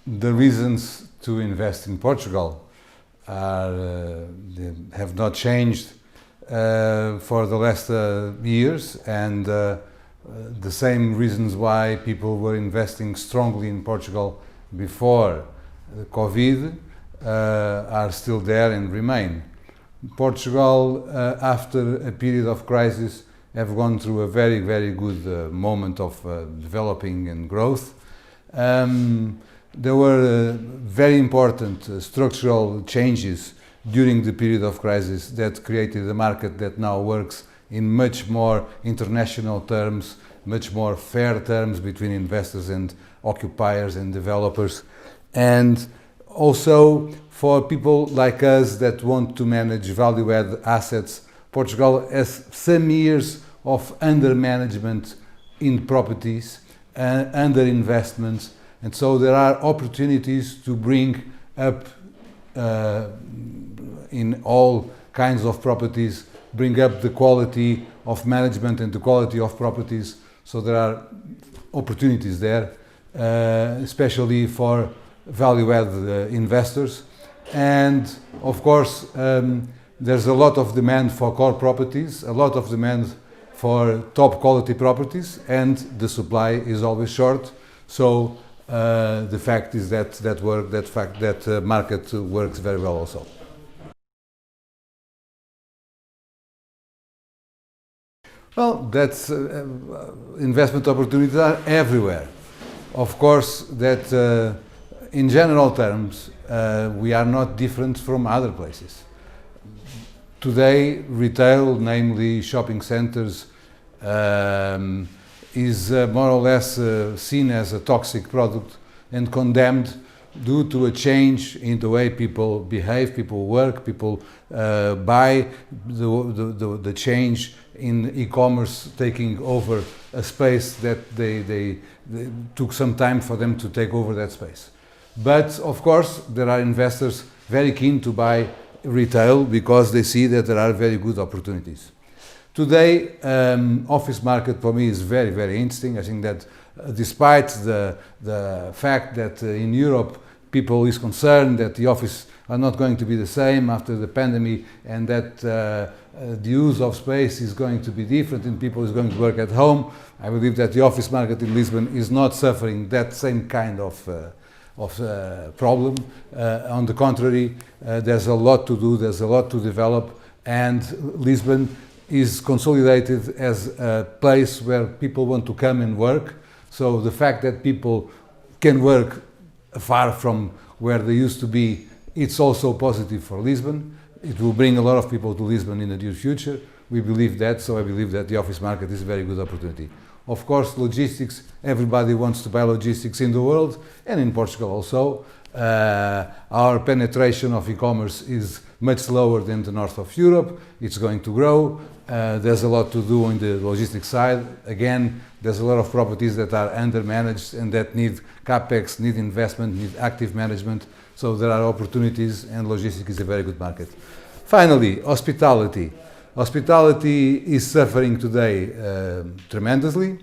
The reasons to invest in Portugal have not changed for the last years, and the same reasons why people were investing strongly in Portugal before COVID are still there and remain. Portugal, after a period of crisis, have gone through a very, very good moment of developing and growth. There were very important structural changes during the period of crisis that created a market that now works in much more international terms, much more fair terms between investors and occupiers and developers. And also for people like us that want to manage value-add assets, Portugal has some years of under-management in properties, under-investments, and so there are opportunities to bring up in all kinds of properties, bring up the quality of management and the quality of properties. So there are opportunities there, especially for value-add investors. And of course, there's a lot of demand for core properties, a lot of demand for top quality properties, and the supply is always short. So the fact is that that market works very well also. Well, that's investment opportunities are everywhere. Of course, that in general terms, we are not different from other places. Today, retail, namely shopping centers, is more or less seen as a toxic product and condemned due to a change in the way people behave, people work, people buy, the change in e-commerce taking over a space that they took some time for them to take over that space. But of course, there are investors very keen to buy retail because they see that there are very good opportunities. Today, office market for me is very, very interesting. I think that despite the fact that in Europe people is concerned that the office are not going to be the same after the pandemic, and that the use of space is going to be different and people is going to work at home, I believe that the office market in Lisbon is not suffering that same kind of problem. On the contrary, there's a lot to do, there's a lot to develop, and Lisbon is consolidated as a place where people want to come and work. So the fact that people can work far from where they used to be, it's also positive for Lisbon. It will bring a lot of people to Lisbon in the near future. We believe that, so I believe that the office market is a very good opportunity. Of course, logistics, everybody wants to buy logistics in the world, and in Portugal also. Our penetration of e-commerce is much lower than the north of Europe. It's going to grow. There's a lot to do on the logistics side. Again, there's a lot of properties that are under-managed and that need capex, need investment, need active management. So there are opportunities, and logistics is a very good market. Finally, hospitality. Hospitality is suffering today tremendously.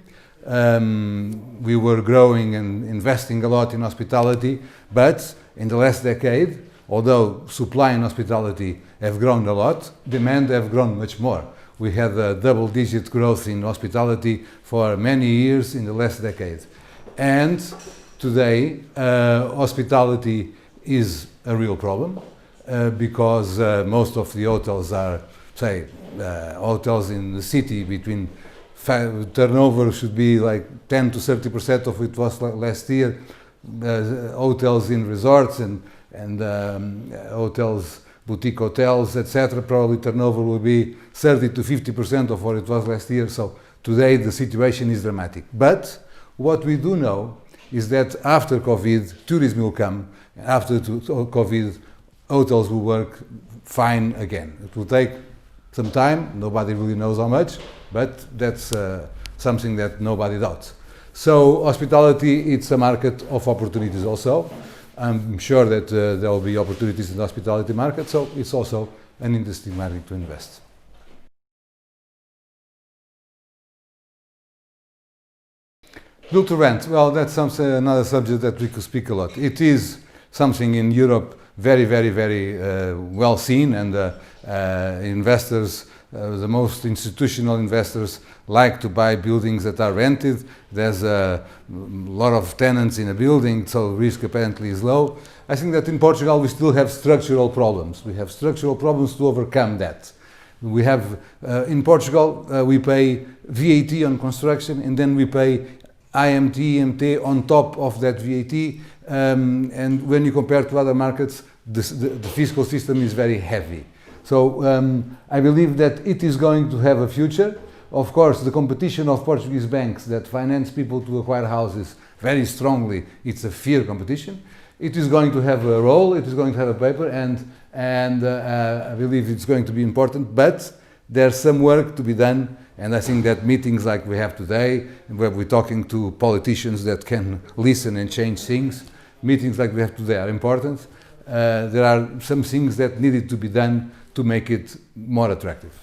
We were growing and investing a lot in hospitality, but in the last decade, although supply in hospitality have grown a lot, demand have grown much more. We had a double-digit growth in hospitality for many years in the last decade. And today, hospitality is a real problem because most of the hotels are, say, hotels in the city between turnover should be like 10 to 30% of it was last year. Hotels in resorts and hotels, boutique hotels, etc. Probably turnover will be 30 to 50% of what it was last year. So today the situation is dramatic. But what we do know is that after COVID, tourism will come. After COVID, hotels will work fine again. It will take some time. Nobody really knows how much, but that's something that nobody doubts. So hospitality, it's a market of opportunities also. I'm sure that there will be opportunities in the hospitality market, so it's also an interesting market to invest. Build to rent. Well, that's another subject that we could speak a lot. It is something in Europe very, very, very well seen, and investors, the most institutional investors, like to buy buildings that are rented. There's a lot of tenants in a building, so risk apparently is low. I think that in Portugal we still have structural problems. We have structural problems to overcome that. We have, in Portugal, we pay VAT on construction, and then we pay IMT on top of that VAT, and when you compare to other markets, the fiscal system is very heavy. So I believe that it is going to have a future. Of course, the competition of Portuguese banks that finance people to acquire houses very strongly, it's a fair competition. It is going to have a role, it is going to have a paper, and I believe it's going to be important, but there's some work to be done. And I think that meetings like we have today, where we're talking to politicians that can listen and change things, meetings like we have today are important. There are some things that needed to be done to make it more attractive.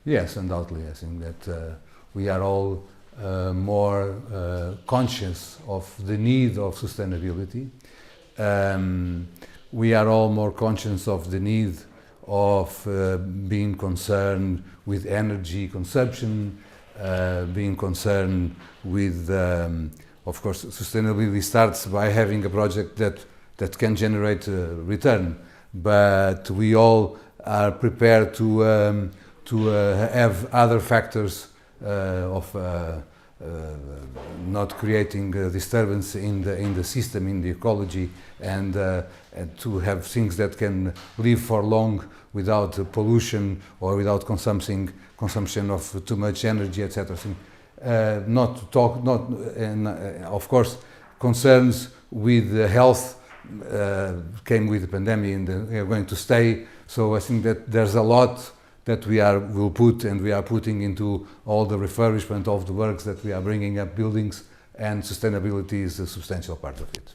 Yes, undoubtedly. I think that we are all more conscious of the need of sustainability. We are all more conscious of the need of being concerned with energy consumption, being concerned with, of course, sustainability starts by having a project that can generate a return, but we all are prepared to have other factors of not creating disturbance in the system, in the ecology, and to have things that can live for long without pollution or without consumption of too much energy, etc. Of course, concerns with health came with the pandemic, and they are going to stay. So I think that there's a lot that we are putting into all the refurbishment of the works that we are bringing up buildings, and sustainability is a substantial part of it.